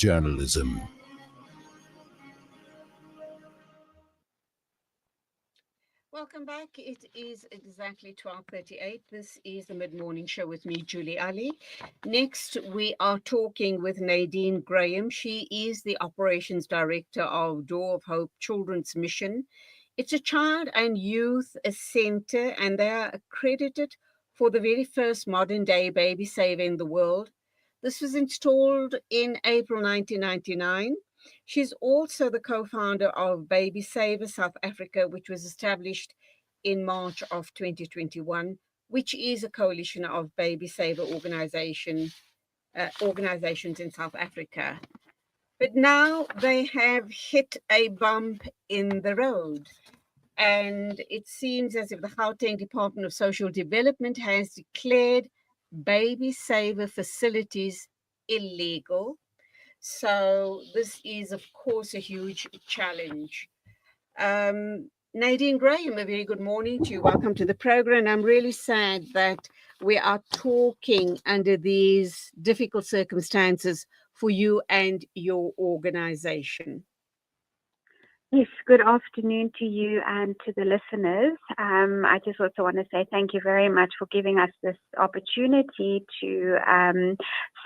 journalism. Welcome back. It is exactly 12:38. This is the mid-morning show with me, Julie Ali. Next, we are talking with Nadene Graham. She is the operations director of Door of Hope Children's Mission. It's a child and youth center, and they are accredited for the very first modern-day baby saver in the world. This was installed in April 1999. She's also the co-founder of Baby Saver South Africa, which was established in March of 2021, which is a coalition of baby saver organizations in South Africa. But now they have hit a bump in the road. And it seems as if the Gauteng Department of Social Development has declared baby saver facilities illegal. So this is, of course, a huge challenge. Nadene Graham, a very good morning to you. Welcome to the program. I'm really sad that we are talking under these difficult circumstances for you and your organization. Yes, good afternoon to you and to the listeners. I just also want to say thank you very much for giving us this opportunity to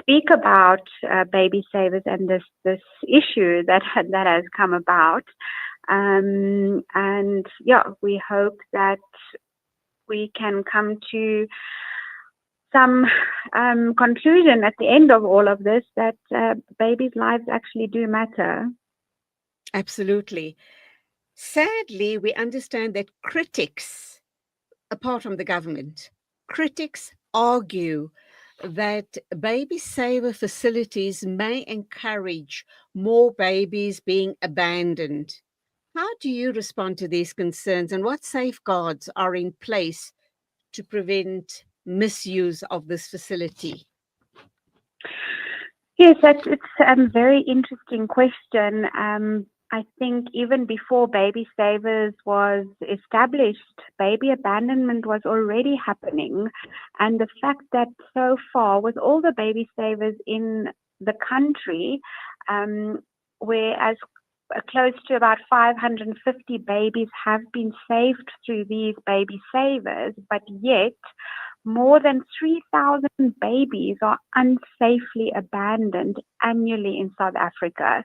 speak about baby savers and this issue that has come about. And yeah, we hope that we can come to some conclusion at the end of all of this that babies' lives actually do matter. Absolutely. Sadly, we understand that critics, apart from the government, critics argue that baby saver facilities may encourage more babies being abandoned. How do you respond to these concerns, and what safeguards are in place to prevent misuse of this facility? Yes, it's a very interesting question. I think even before Baby Savers was established, baby abandonment was already happening. And the fact that so far, with all the baby savers in the country, whereas close to about 550 babies have been saved through these baby savers, but yet more than 3,000 babies are unsafely abandoned annually in South Africa.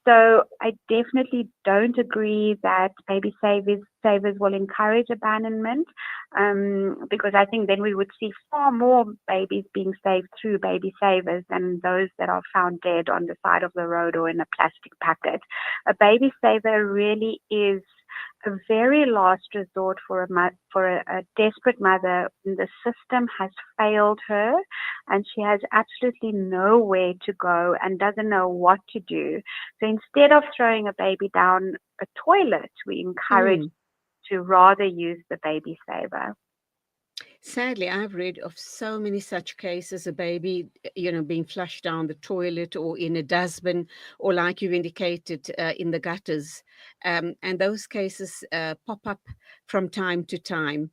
So I definitely don't agree that baby savers will encourage abandonment, because I think then we would see far more babies being saved through baby savers than those that are found dead on the side of the road or in a plastic packet. A baby saver really is a very last resort for a desperate mother when the system has failed her and she has absolutely nowhere to go and doesn't know what to do. So instead of throwing a baby down a toilet, we encourage to rather use the baby saver. Sadly, I've read of so many such cases, a baby, being flushed down the toilet or in a dustbin, or like you indicated, in the gutters. And those cases pop up from time to time.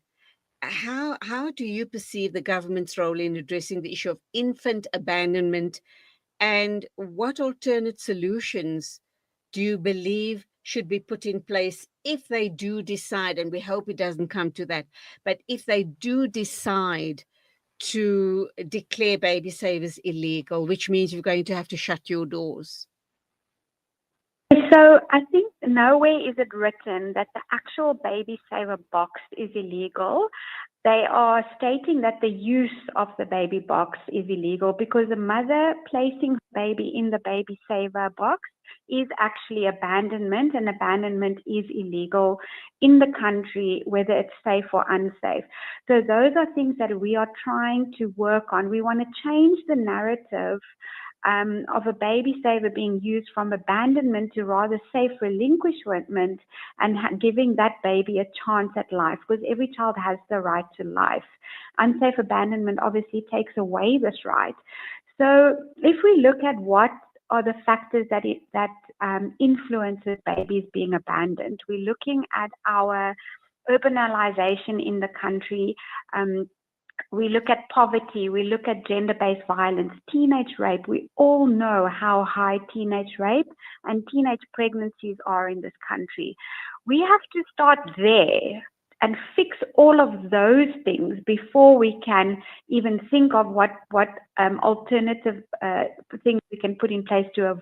How do you perceive the government's role in addressing the issue of infant abandonment, and what alternate solutions do you believe should be put in place if they do decide, and we hope it doesn't come to that, but if they do decide to declare baby savers illegal, which means you're going to have to shut your doors? So I think nowhere is it written that the actual baby saver box is illegal. They are stating that the use of the baby box is illegal because the mother placing her baby in the baby saver box is actually abandonment, and abandonment is illegal in the country, whether it's safe or unsafe. So those are things that we are trying to work on. We want to change the narrative of a baby saver being used from abandonment to rather safe relinquishment and giving that baby a chance at life, because every child has the right to life. Unsafe abandonment obviously takes away this right. So if we look at what are the factors that influences babies being abandoned, we're looking at our urbanization in the country. We look at poverty, we look at gender-based violence, teenage rape. We all know how high teenage rape and teenage pregnancies are in this country. We have to start there and fix all of those things before we can even think of what alternative things we can put in place to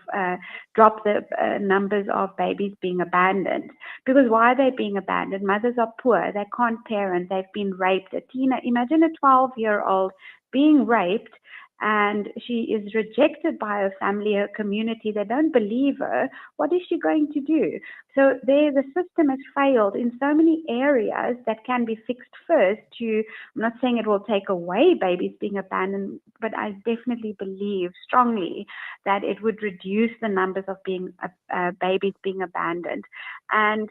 drop the numbers of babies being abandoned. Because why are they being abandoned? Mothers are poor, they can't parent, they've been raped. Imagine a 12-year-old being raped, and she is rejected by her family, her community. They don't believe her. What is she going to do? So the system has failed in so many areas that can be fixed first. I'm not saying it will take away babies being abandoned, but I definitely believe strongly that it would reduce the numbers of babies being abandoned. And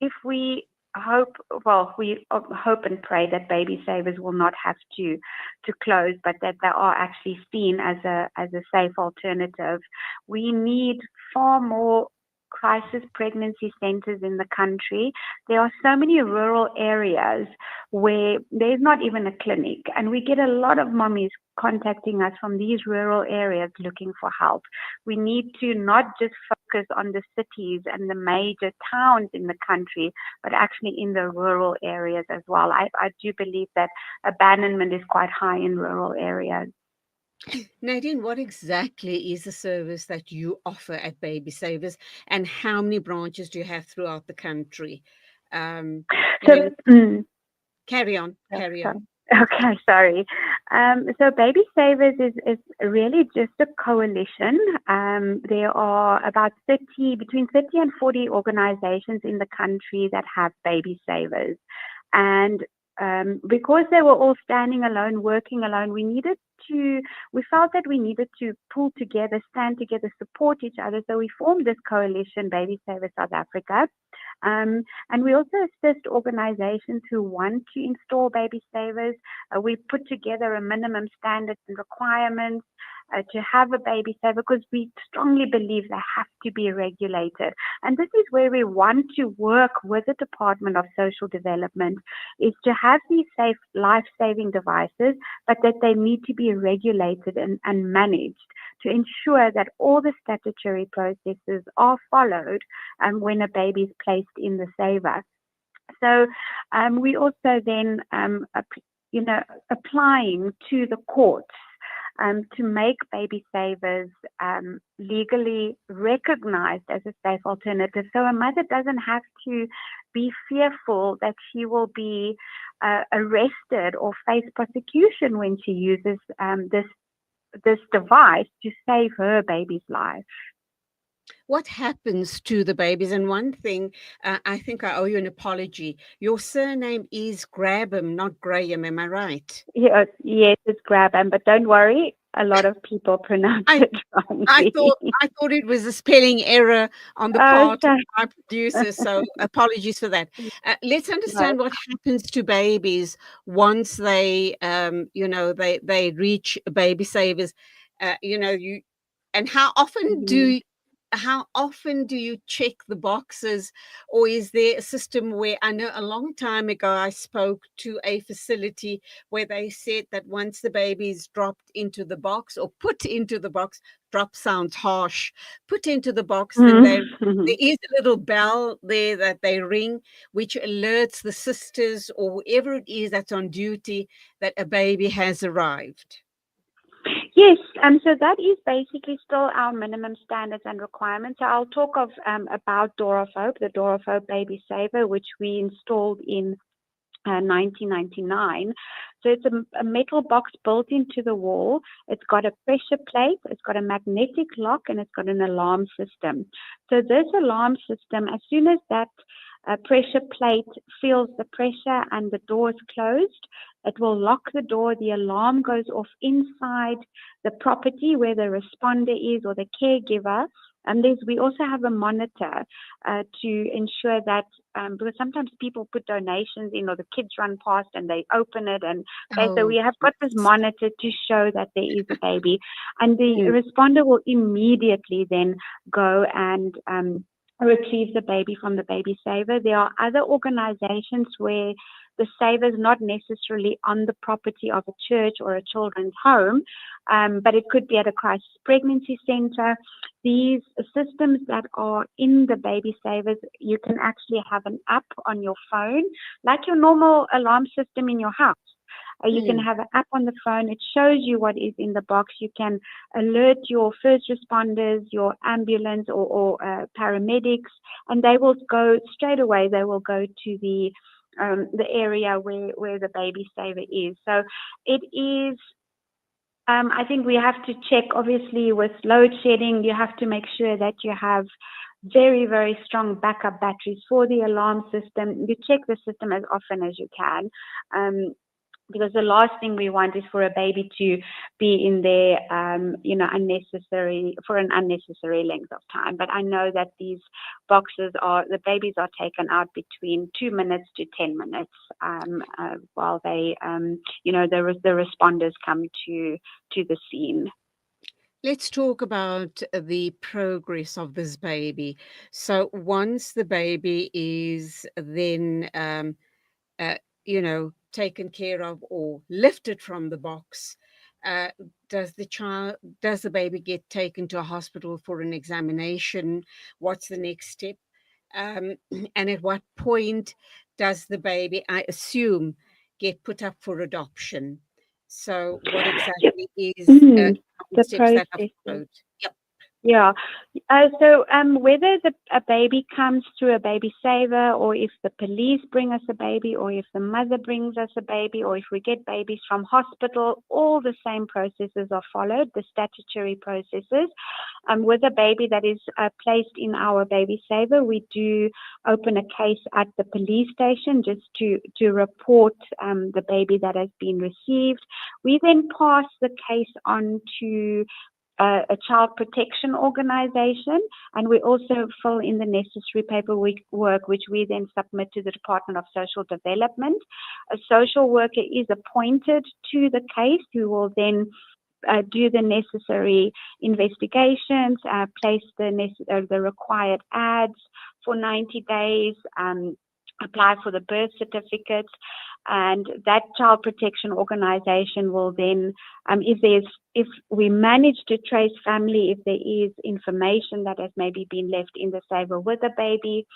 if we hope and pray that baby savers will not have to close, but that they are actually seen as a safe alternative. We need far more crisis pregnancy centers in the country. There are so many rural areas where there's not even a clinic, and we get a lot of mummies contacting us from these rural areas looking for help. We need to not just focus on the cities and the major towns in the country, but actually in the rural areas as well. I do believe that abandonment is quite high in rural areas. Nadine, what exactly is the service that you offer at Baby Savers, and how many branches do you have throughout the country? Um, you So, know, carry on, carry on. okay, sorry. So Baby Savers is really just a coalition. There are about between 30 and 40 organizations in the country that have Baby Savers. And because they were all standing alone, working alone, we felt that we needed to pull together, stand together, support each other. So we formed this coalition, Baby Savers South Africa. And we also assist organizations who want to install baby savers. We put together a minimum standards and requirements to have a baby saver, because we strongly believe they have to be regulated. And this is where we want to work with the Department of Social Development, is to have these safe life-saving devices, but that they need to be regulated and managed to ensure that all the statutory processes are followed when a baby is placed in the saver. So we also then, applying to the courts to make baby savers legally recognized as a safe alternative. So a mother doesn't have to be fearful that she will be arrested or face prosecution when she uses this device to save her baby's life. What happens to the babies? And one thing, I think I owe you an apology. Your surname is Grabham, not Graham. Am I right? Yes, it's Grabham, but don't worry, a lot of people pronounce I, it I wrongly. thought it was a spelling error on the Oh, part of my producer, so apologies for that. Let's no. understand what happens to babies once they reach baby savers. You and Mhm. how often do you check the boxes, or is there a system where I know a long time ago I spoke to a facility where they said that once the baby is dropped into the box or put into the box, drop sounds harsh, put into the box, then there Mhm. is a little bell there that they ring, which alerts the sisters or whoever it is that's on duty that a baby has arrived. Yes, so that is basically still our minimum standards and requirements. So I'll talk about Door of Hope, the Door of Hope Baby Saver, which we installed in 1999. So it's a metal box built into the wall. It's got a pressure plate, it's got a magnetic lock, and it's got an alarm system. So this alarm system, as soon as that pressure plate feels the pressure and the door is closed, it will lock the door. The alarm goes off inside the property where the responder is or the caregiver. And we also have a monitor to ensure that, because sometimes people put donations in or the kids run past and they open it. So Oh, we have got this monitor to show that there is a baby. And the mm. responder will immediately then go and retrieve the baby from the baby saver. There are other organizations where the saver is not necessarily on the property of a church or a children's home, but it could be at a crisis pregnancy center. These systems that are in the baby savers, you can actually have an app on your phone, like your normal alarm system in your house. You can have an app on the phone. It shows you what is in the box. You can alert your first responders, your ambulance or paramedics, and they will go straight away. They will go to the area where the baby saver is. So it is. I think we have to check, obviously, with load shedding. You have to make sure that you have very, very strong backup batteries for the alarm system. You check the system as often as you can. Because the last thing we want is for a baby to be in there, for an unnecessary length of time. But I know that these boxes the babies are taken out between 2 minutes to 10 minutes while they, the responders come to the scene. Let's talk about the progress of this baby. So once the baby is then, taken care of or lifted from the box, uh, does the baby get taken to a hospital for an examination? What's the next step? Um, and at what point does the baby, I assume, get put up for adoption? So what Yep. exactly is The steps that are processes. followed? Yep. Yeah. So whether a baby comes through a baby saver, or if the police bring us a baby, or if the mother brings us a baby, or if we get babies from hospital, all the same processes are followed, the statutory processes. With a baby that is placed in our baby saver, we do open a case at the police station just to report the baby that has been received. We then pass the case on to a child protection organization, and we also fill in the necessary paperwork, which we then submit to the Department of Social Development. A social worker is appointed to the case who will then do the necessary investigations, place the required ads for 90 days, apply for the birth certificates, and that child protection organization will then, if we manage to trace family, if there is information that has maybe been left in the saver with the baby,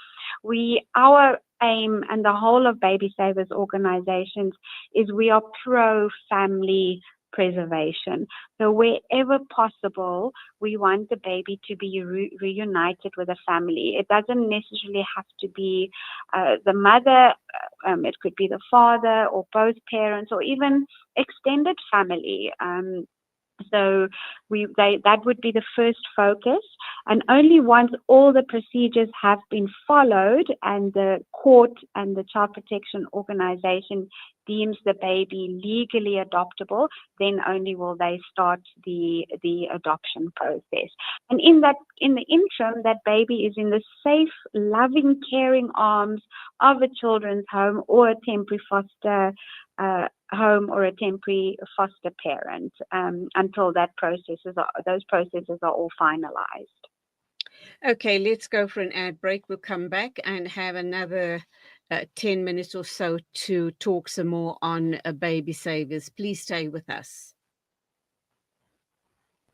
our aim and the whole of Baby Savers organizations is we are pro family preservation. So wherever possible, we want the baby to be reunited with a family. It doesn't necessarily have to be the mother. It could be the father or both parents, or even extended family. So that would be the first focus. And only once all the procedures have been followed and the court and the child protection organization deems the baby legally adoptable, then only will they start the adoption process. And in the interim, that baby is in the safe, loving, caring arms of a children's home or a temporary foster home or a temporary foster parent until those processes are all finalized. Okay, let's go for an ad break. We'll come back and have another 10 minutes or so to talk some more on baby savers. Please stay with us.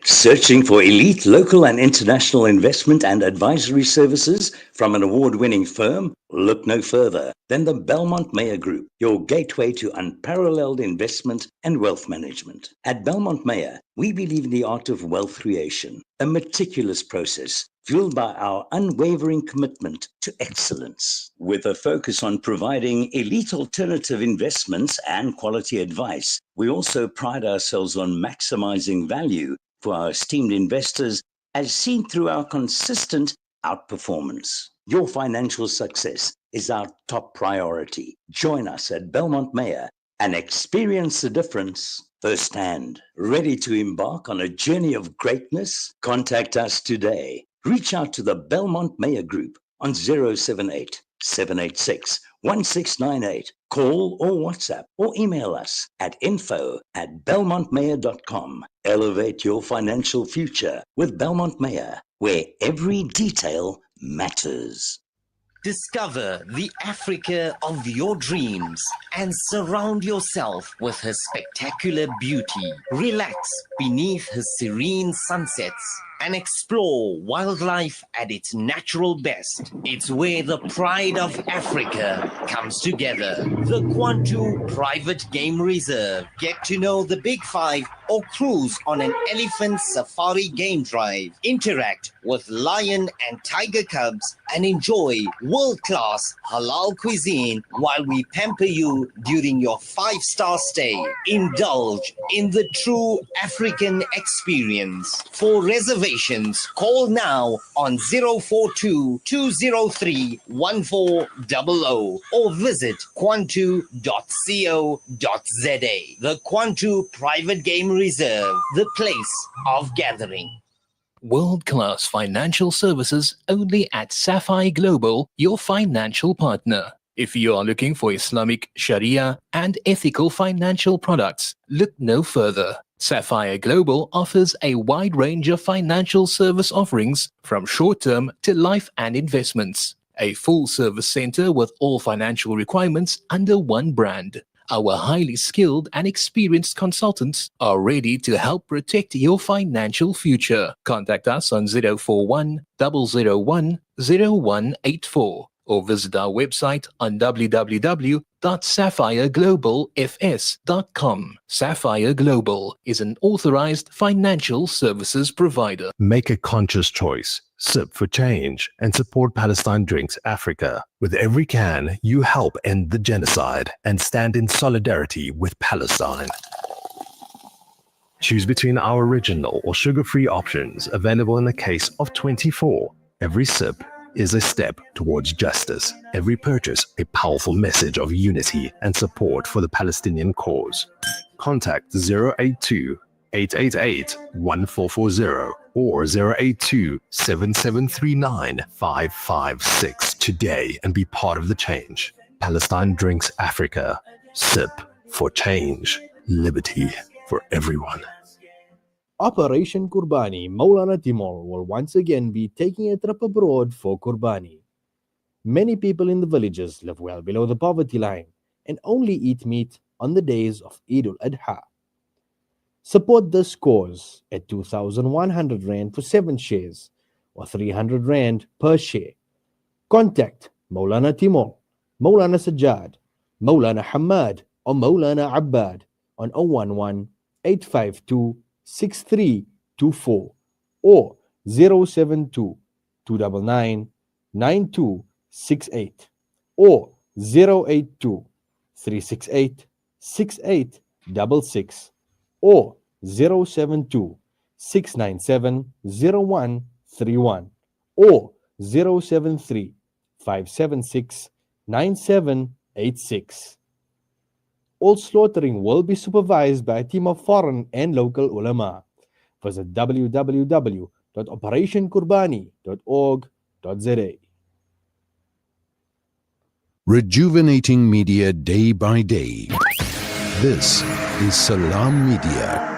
Searching for elite local and international investment and advisory services from an award-winning firm? Look no further than the Belmont Mayer Group, your gateway to unparalleled investment and wealth management. At Belmont Mayer, we believe in the art of wealth creation, a meticulous process fueled by our unwavering commitment to excellence. With a focus on providing elite alternative investments and quality advice, we also pride ourselves on maximizing value for our esteemed investors, as seen through our consistent outperformance. Your financial success is our top priority. Join us at Belmont Mayer and experience the difference firsthand. Ready to embark on a journey of greatness? Contact us today. Reach out to the Belmont Mayer Group on 078 786 1698. Call or WhatsApp or email us at info@belmontmayer.com. Elevate your financial future with Belmont Mayer, where every detail matters. Discover the Africa of your dreams and surround yourself with her spectacular beauty. Relax beneath her serene sunsets and explore wildlife at its natural best. It's where the pride of Africa comes together. The Kwantu Private Game Reserve. Get to know the Big Five or cruise on an elephant safari game drive. Interact with lion and tiger cubs and enjoy world-class halal cuisine while we pamper you during your 5-star stay. Indulge in the true African experience. For reservations, call now on 042 203 1400 or visit kwantu.co.za. The Kwantu Private Game Reserve, the place of gathering. World-class financial services only at Sapphire Global, your financial partner. If you are looking for Islamic, Sharia, and ethical financial products, look no further. Sapphire Global offers a wide range of financial service offerings from short-term to life and investments. A full-service center with all financial requirements under one brand. Our highly skilled and experienced consultants are ready to help protect your financial future. Contact us on 041 001 0184 or visit our website on www.sapphireglobalfs.com. Sapphire Global is an authorized financial services provider. Make a conscious choice. Sip for change and support Palestine Drinks Africa. With every can, you help end the genocide and stand in solidarity with Palestine. Choose between our original or sugar-free options available in a case of 24. Every sip is a step towards justice. Every purchase a powerful message of unity and support for the Palestinian cause. Contact 082 888 1440 or 082 7739 556 today and be part of the change. Palestine Drinks Africa. Sip for change. Liberty for everyone. Operation Kurbani Maulana Timur will once again be taking a trip abroad for Kurbani. Many people in the villages live well below the poverty line and only eat meat on the days of Eid al-Adha. Support this cause at 2,100 Rand for 7 shares or 300 Rand per share. Contact Maulana Timur, Maulana Sajjad, Maulana Hamad or Maulana Abbad on 011 852 6324 or 072 299 9268 or 082 368 6866 or 072 697 0131 or 073 576 9786. All slaughtering will be supervised by a team of foreign and local ulama. Visit www.operationkurbani.org.za. Rejuvenating media day by day. This is Salam Media.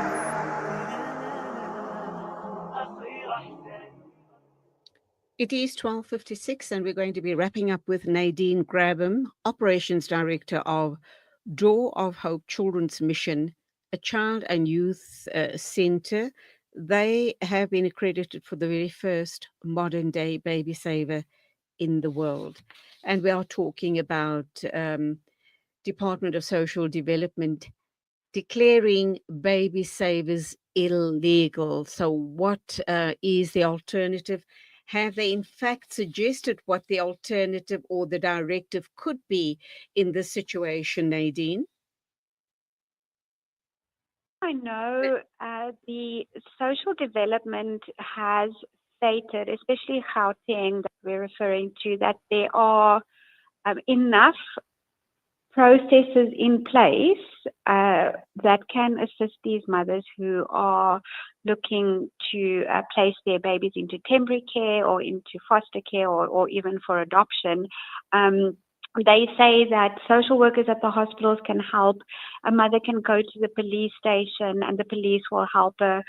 It is 12:56 and we're going to be wrapping up with Nadene Grabham, Operations Director of Door of Hope Children's Mission, a child and youth center. They have been accredited for the very first modern day baby saver in the world. And we are talking about Department of Social Development declaring baby savers illegal. So what is the alternative? Have they in fact suggested what the alternative or the directive could be in this situation, Nadene? I know the social development has stated, especially Gauteng that we're referring to, that there are enough processes in place that can assist these mothers who are looking to place their babies into temporary care or into foster care or even for adoption. They say that social workers at the hospitals can help. A mother can go to the police station and the police will help her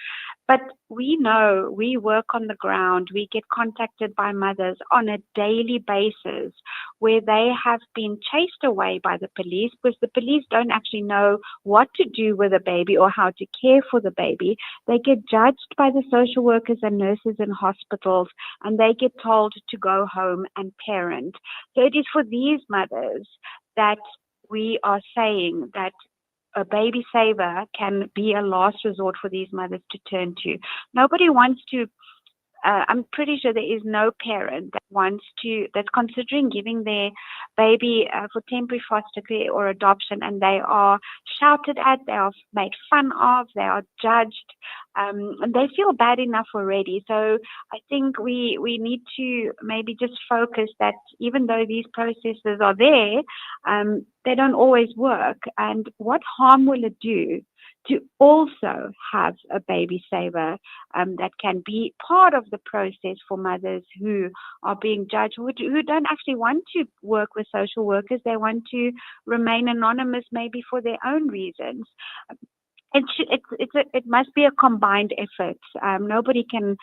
But we know, we work on the ground, we get contacted by mothers on a daily basis where they have been chased away by the police because the police don't actually know what to do with a baby or how to care for the baby. They get judged by the social workers and nurses in hospitals, and they get told to go home and parent. So it is for these mothers that we are saying that a baby saver can be a last resort for these mothers to turn to. Nobody wants to, I'm pretty sure there is no parent that that's considering giving their baby for temporary foster care or adoption, and they are shouted at, they are made fun of, they are judged, and they feel bad enough already. So I think we need to maybe just focus that even though these processes are there, they don't always work. And what harm will it do to also have a baby saver that can be part of the process for mothers who are being judged, who don't actually want to work with social workers. They want to remain anonymous, maybe for their own reasons. It must be a combined effort. Nobody can.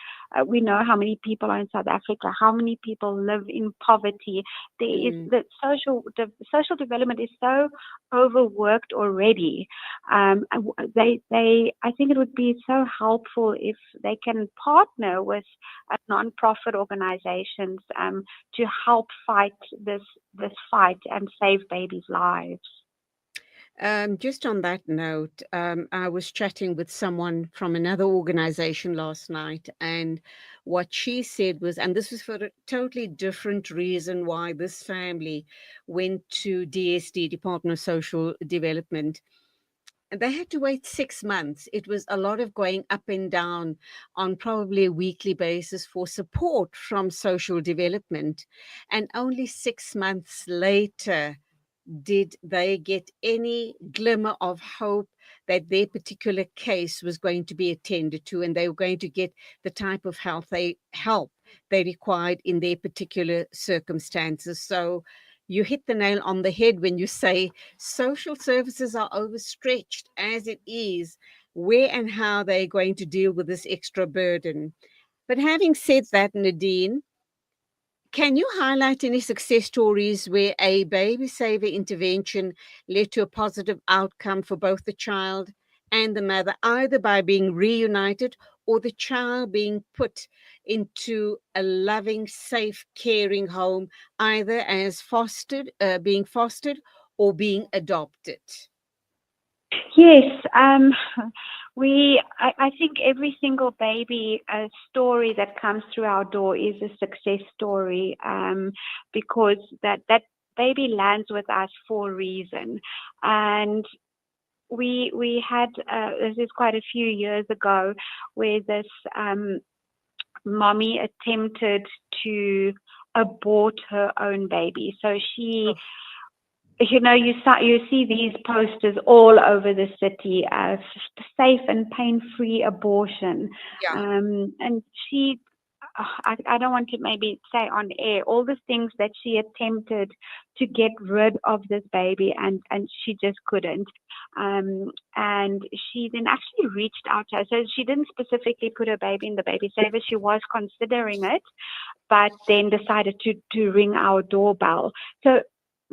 We know how many people are in South Africa. How many people live in poverty? There is the social development is so overworked already. I think it would be so helpful if they can partner with non-profit organizations to help fight this fight and save babies' lives. Just on that note, I was chatting with someone from another organization last night, and what she said was, and this was for a totally different reason why this family went to DSD, Department of Social Development. And they had to wait 6 months. It was a lot of going up and down on probably a weekly basis for support from social development. And only 6 months later, did they get any glimmer of hope that their particular case was going to be attended to and they were going to get the type of help they required in their particular circumstances. So you hit the nail on the head when you say social services are overstretched as it is. Where and how they're going to deal with this extra burden. But having said that, Nadene, can you highlight any success stories where a baby saver intervention led to a positive outcome for both the child and the mother, either by being reunited or the child being put into a loving, safe, caring home, either as being fostered or being adopted? Yes, I think every single baby story that comes through our door is a success story, because that baby lands with us for a reason. And we had this is quite a few years ago, where this mommy attempted to abort her own baby. So she. You know, you see these posters all over the city as safe and pain-free abortion. Yeah. And she, I don't want to maybe say on air all the things that she attempted to get rid of this baby, and she just couldn't. And she then actually reached out to her. So she didn't specifically put her baby in the baby saver. She was considering it, but then decided to ring our doorbell. So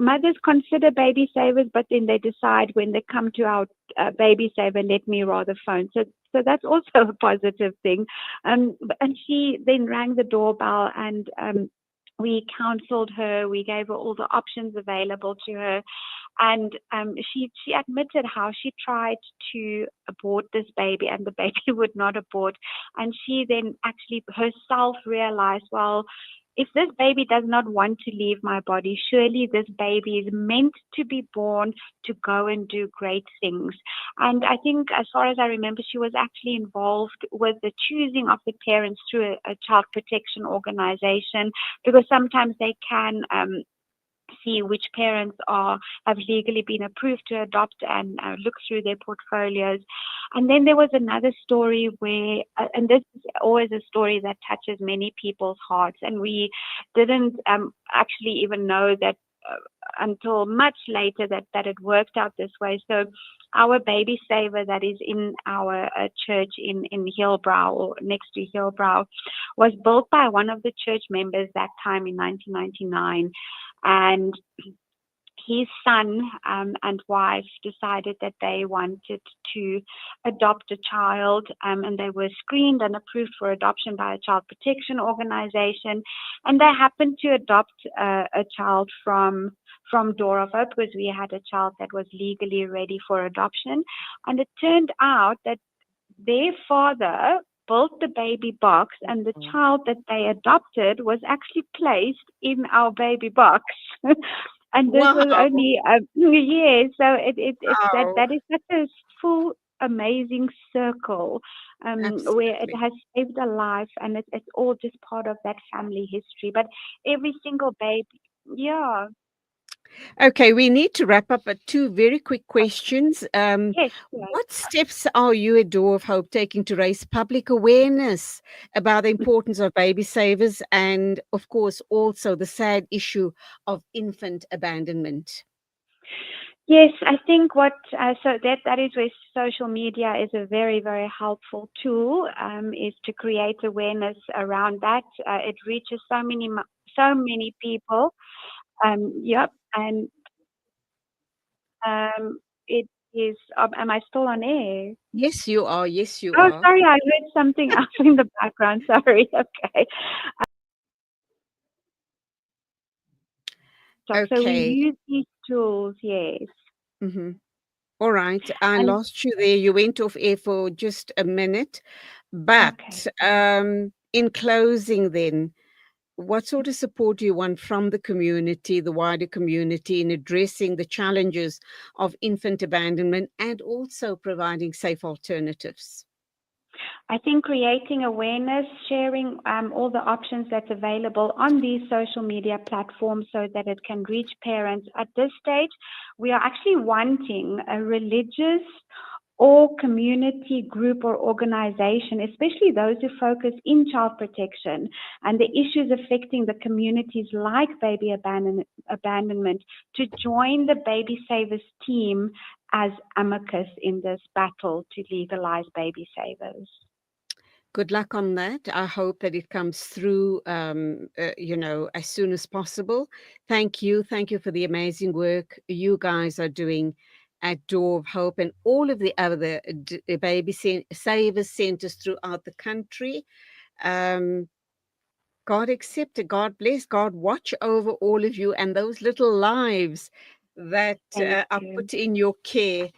mothers consider baby savers, but then they decide when they come to our baby saver, let me rather phone. So that's also a positive thing. And she then rang the doorbell, and we counseled her. We gave her all the options available to her. And she admitted how she tried to abort this baby and the baby would not abort. And she then actually herself realized, well, if this baby does not want to leave my body, surely this baby is meant to be born to go and do great things. And I think, as far as I remember, she was actually involved with the choosing of the parents through a child protection organization, because sometimes they can see which parents have legally been approved to adopt and look through their portfolios. And then there was another story where, and this is always a story that touches many people's hearts, and we didn't actually even know that until much later that it worked out this way. So our baby saver that is in our church in Hillbrow, or next to Hillbrow, was built by one of the church members that time in 1999. And his son and wife decided that they wanted to adopt a child, and they were screened and approved for adoption by a child protection organization. And they happened to adopt a child from Door of Hope, because we had a child that was legally ready for adoption. And it turned out that their father built the baby box, and the child that they adopted was actually placed in our baby box. And this was Wow. only so Wow. that is such a full amazing circle, where it Absolutely. has saved a life, and it's all just part of that family history. But every single baby, yeah, Okay, we need to wrap up, but two very quick questions. yes, yes. What steps are you at Door of Hope taking to raise public awareness about the importance of baby savers and, of course, also the sad issue of infant abandonment? Yes, I think so that is where social media is a very, very helpful tool, is to create awareness around that. It reaches so many people. Yep, and it is. Am I still on air? Yes, you are. Yes, you Oh, are. sorry, I heard something else in the background. Sorry. Okay. So we Okay. use these tools, yes. Hmm. All right. I And lost you there. You went off air for just a minute. okay. But in closing, then, what sort of support do you want from the community, the wider community, in addressing the challenges of infant abandonment and also providing safe alternatives? I think creating awareness, sharing all the options that's available on these social media platforms so that it can reach parents. At this stage, we are actually wanting a religious or community group or organization, especially those who focus in child protection and the issues affecting the communities like baby abandonment, to join the Baby Savers team as amicus in this battle to legalize baby savers. Good luck on that. I hope that it comes through, as soon as possible. Thank you. Thank you for the amazing work you guys are doing at Door of Hope and all of the other saver centers throughout the country. Um, God accept it. God bless. God watch over all of you and those little lives that Thank are you. put in your care,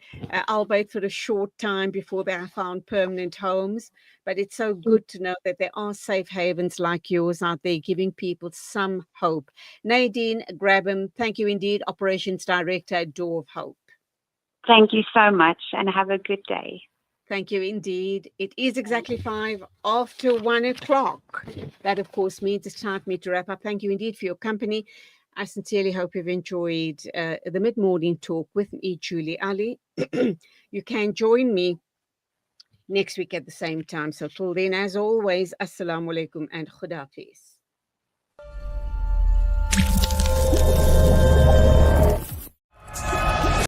albeit for a short time before they are found permanent homes. But it's so good to know that there are safe havens like yours out there giving people some hope. Nadene Grabham, thank you indeed, Operations Director at Door of Hope. Thank you so much, and have a good day. Thank you indeed. It is exactly 5 after 1 o'clock. That, of course, means it's time for me to wrap up. Thank you indeed for your company. I sincerely hope you've enjoyed the mid-morning talk with me, Julie Ali. You can join me next week at the same time. So till then, as always, Assalamu alaikum and Khuda Hafiz.